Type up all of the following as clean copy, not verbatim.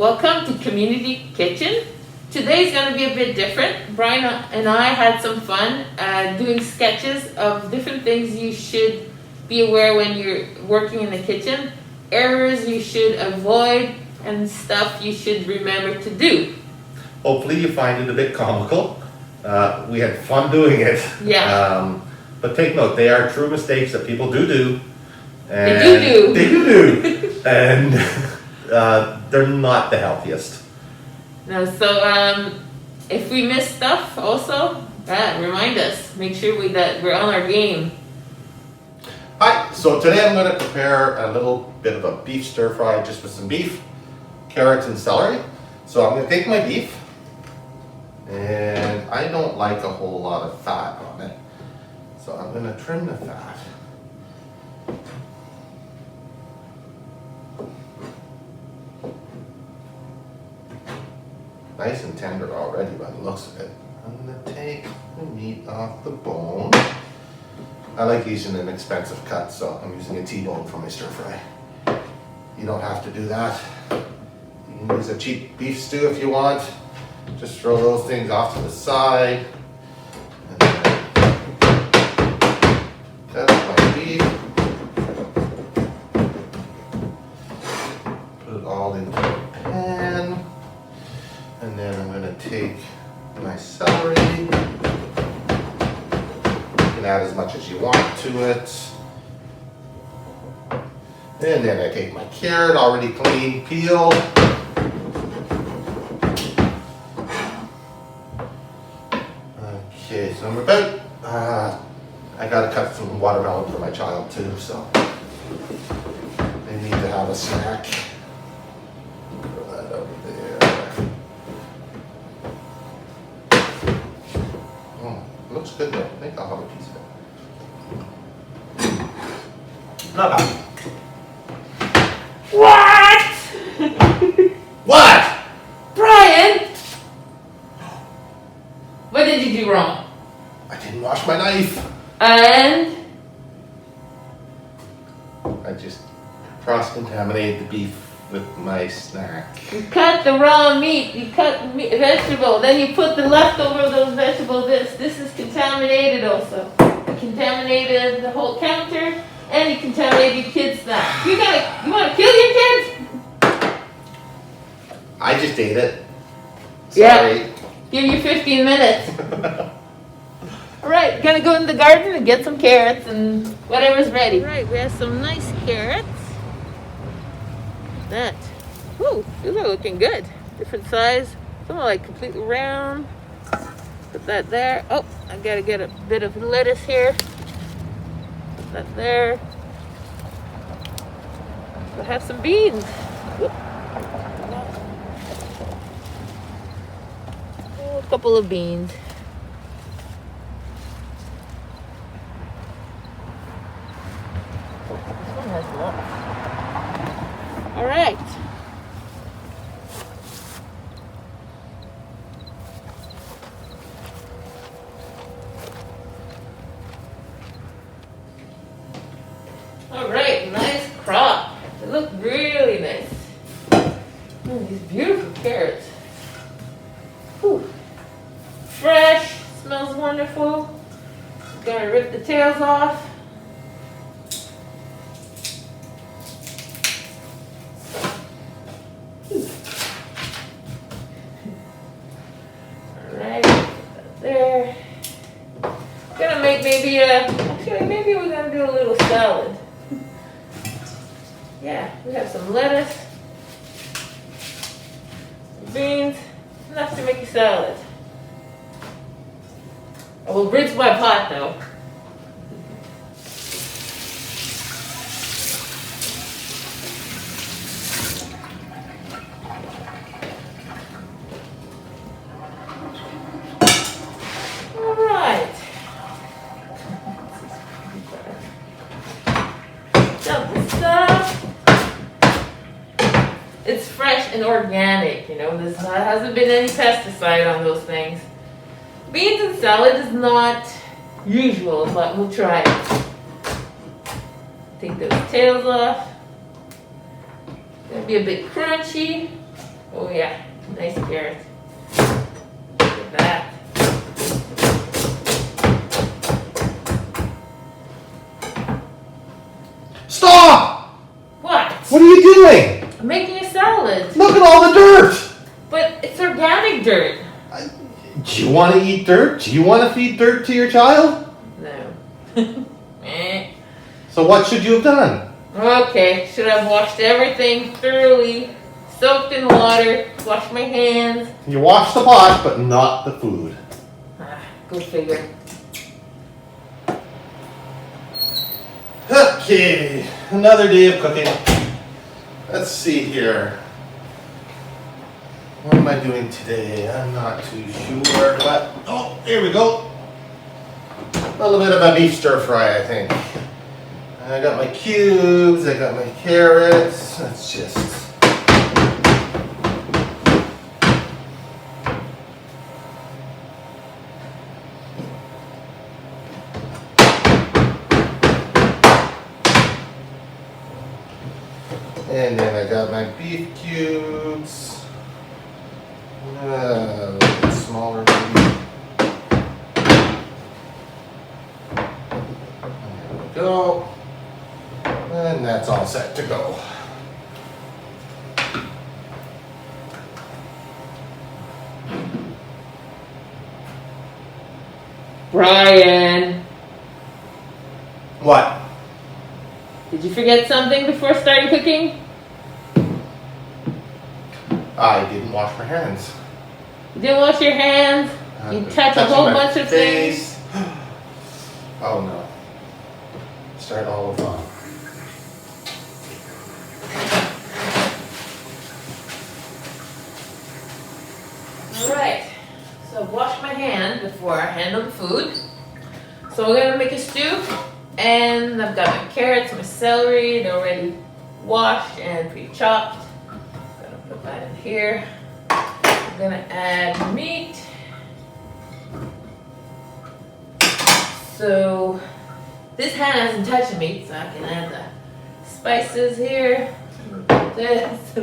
Welcome to Community Kitchen. Today's going to be a bit different. Brian and I had some fun doing sketches of different things you should be aware when you're working in the kitchen, errors you should avoid, and stuff you should remember to do. Hopefully you find it a bit comical. We had fun doing it. Yeah. But take note, they are true mistakes that people do. And They do. They do. And they're not the healthiest. No, so if we miss stuff also, remind us. Make sure that we're on our game. Hi, so today I'm going to prepare a little bit of a beef stir fry just with some beef, carrots and celery. So I'm going to take my beef, and I don't like a whole lot of fat on it. So I'm going to trim the fat. Nice and tender already by the looks of it. I'm going to take the meat off the bone. I like using an expensive cut, so I'm using a T-bone for my stir fry. You don't have to do that. You can use a cheap beef stew if you want. Just throw those things off to the side. And then cut my beef. Put it all into a pan. And then I'm going to take my celery. You can add as much as you want to it. And then I take my carrot, already clean, peeled. Okay, so I'm about, I gotta cut some watermelon for my child too, so they need to have a snack. Throw that over there. Oh, looks good though. I think I'll have a piece of it. Not bad. What? What? Brian! What did you do wrong? I didn't wash my knife. And? I just cross-contaminated the beef with my snack. You cut the raw meat, you cut vegetable, then you put the leftover of those vegetables. This is contaminated also. You contaminated the whole counter, and you contaminated your kids' snack. You want to kill your kids? I just ate it. Yeah. Sorry. Give you 15 minutes. Alright, gonna go in the garden and get some carrots and whatever's ready. Alright, we have some nice carrots. That. Ooh, these are looking good. Different size. Some are like completely round. Put that there. Oh, I gotta get a bit of lettuce here. Put that there. We'll have some beans. Whoop. A couple of beans. This one has lots. All right. All right, nice crop. They look really nice. These beautiful carrots. Whew. Fresh, smells wonderful. Gonna rip the tails off. Alright, put that there. Gonna make maybe we're gonna do a little salad. Yeah, we have some lettuce, some beans, enough to make a salad. I will rinse my pot though. Alright. Dump the stuff. It's fresh and organic, There hasn't been any pesticide on those things. Beans and salad is not usual, but we'll try it. Take those tails off. Gonna be a bit crunchy. Oh yeah, nice carrot. Look at that. Stop! What? What are you doing? I'm making a salad. Look at all the dirt! But it's organic dirt. Do you want to eat dirt? Do you want to feed dirt to your child? No. Eh. So what should you have done? Okay, should have washed everything thoroughly, soaked in water, washed my hands. You washed the pot, but not the food. Go figure. Okay, another day of cooking. Let's see here. What am I doing today? I'm not too sure, but oh, here we go. A little bit of a beef stir fry, I think. I got my cubes, I got my carrots. Let's just. And then I got my beef cubes. A little bit smaller maybe. There we go. And that's all set to go. Brian, What? did you forget something before starting cooking? I didn't wash my hands. You didn't wash your hands? You touched a whole bunch of things? Oh no. Start all over. Alright, so I've washed my hand before I handle the food. So we're gonna make a stew, and I've got my carrots, my celery, they're already washed and pre-chopped. I'm gonna put that in here. I'm gonna add meat. So this hand hasn't touched the meat, so I can add the spices here. This,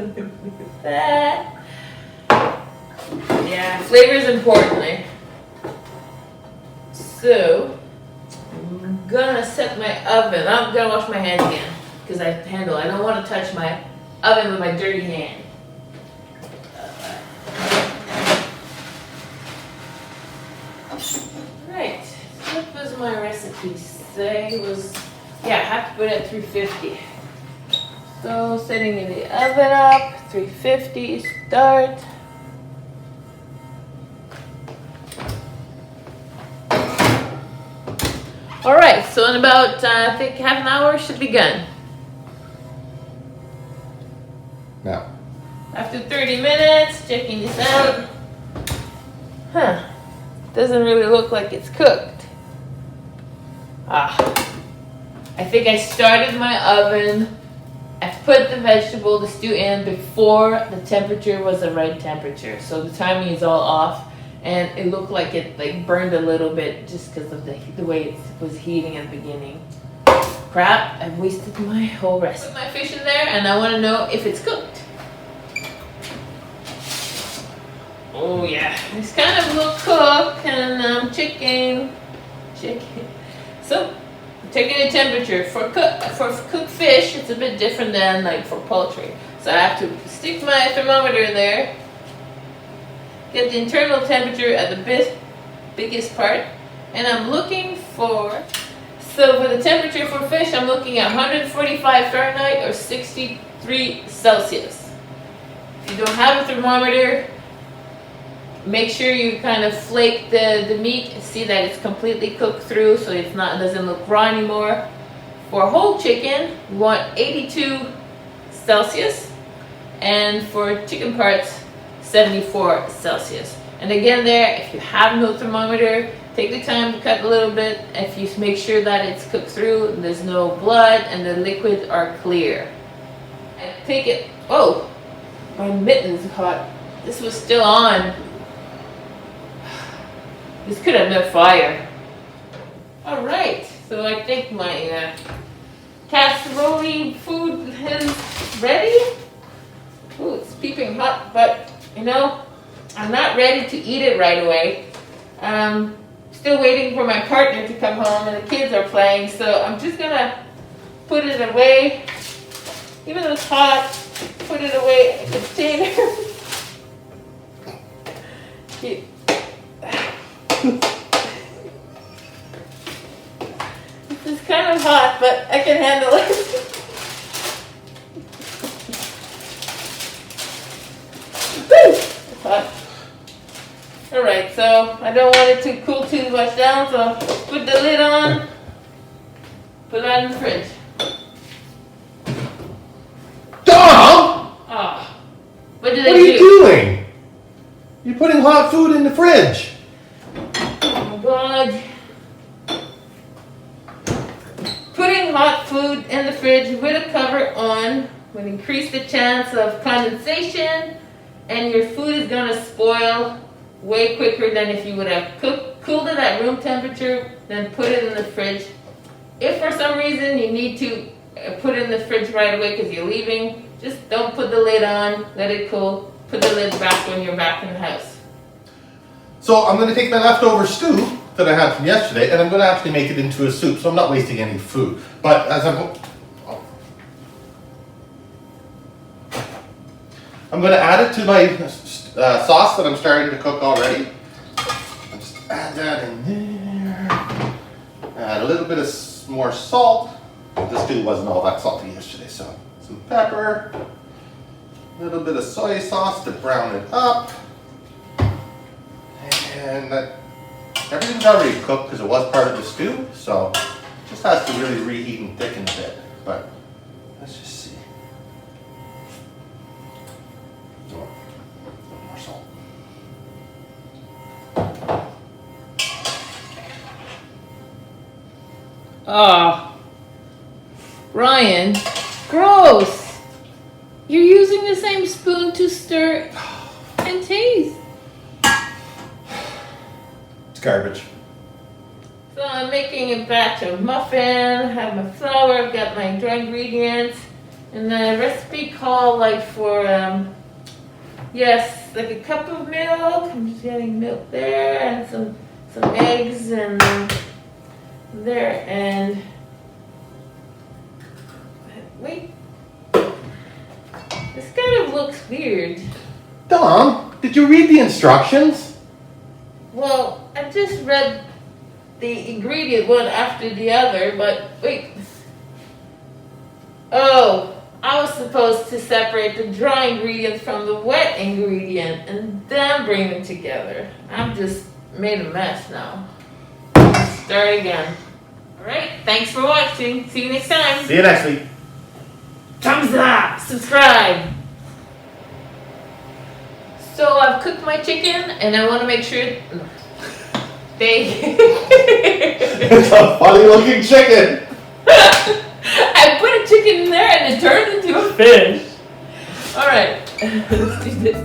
that. Yeah, flavor is important, eh? So, I'm gonna set my oven. I'm gonna wash my hands again because I don't want to touch my oven with my dirty hand. Right, so what was my recipe say? It was, yeah, I have to put it at 350. So, setting the oven up, 350, start. Alright, so in about, I think half an hour should be done. Now. After 30 minutes, checking this out. Huh, doesn't really look like it's cooked. I think I started my oven. I put the vegetable, the stew in before the temperature was the right temperature. So the timing is all off. And it looked like it burned a little bit just because of the way it was heating at the beginning. Crap, I've wasted my whole recipe. Put my fish in there and I want to know if it's cooked. Oh yeah, it's kind of look cooked and checking. So, checking the temperature. For cooked fish, it's a bit different than like for poultry. So I have to stick my thermometer in there. Get the internal temperature at the biggest part, and I'm looking for, so for the temperature for fish, I'm looking at 145 Fahrenheit or 63 Celsius. If you don't have a thermometer, make sure you kind of flake the meat and see that it's completely cooked through so it doesn't look raw anymore. For whole chicken, we want 82 Celsius, and for chicken parts, 74 Celsius. And again there, if you have no thermometer, take the time to cut a little bit. If you make sure that it's cooked through, there's no blood, and the liquids are clear. And take it, oh, my mittens are hot. This was still on. This could have been fire. All right, so I think my casserole food is ready. Oh, it's peeping hot, but you know, I'm not ready to eat it right away. Still waiting for my partner to come home and the kids are playing, so I'm just gonna put it away. Even though it's hot, put it away in a container. This is kind of hot, but I can handle it. It's hot. Alright, so I don't want it to cool too much down, so put the lid on, put that in the fridge. Dom! Ah, what did What I are do? you doing? You're putting hot food in the fridge. Oh my God. Putting hot food in the fridge with a cover on will increase the chance of condensation, and your food is gonna spoil way quicker than if you would have cooled it at room temperature, then put it in the fridge. If for some reason you need to put it in the fridge right away because you're leaving, just don't put the lid on, let it cool, put the lid back when you're back in the house. So I'm going to take my leftover stew that I had from yesterday, and I'm going to actually make it into a soup, so I'm not wasting any food. But as I'm going to add it to my sauce that I'm starting to cook already. I'll just add that in there. Add a little bit of more salt. The stew wasn't all that salty yesterday, so some pepper. A little bit of soy sauce to brown it up. And everything's already cooked because it was part of the stew, so it just has to really reheat and thicken a bit. But let's just see. A little more salt. Ah, Ryan, gross. You're using the same spoon to stir and taste. It's garbage. So I'm making a batch of muffin, I have my flour, I've got my dry ingredients, and the recipe called like for, yes, like a cup of milk. I'm just getting milk there, and some eggs, and there, and wait, this kind of looks weird. Dom, did you read the instructions? Well, I just read the ingredient one after the other, but wait. Oh, I was supposed to separate the dry ingredient from the wet ingredient and then bring them together. I've just made a mess now. Let's start again. Alright, thanks for watching. See you next time. See you next week. Thumbs up! Subscribe! So I've cooked my chicken and I want to make sure It's a funny looking chicken. I put a chicken in there and it turned into a fish. Alright, let's do this.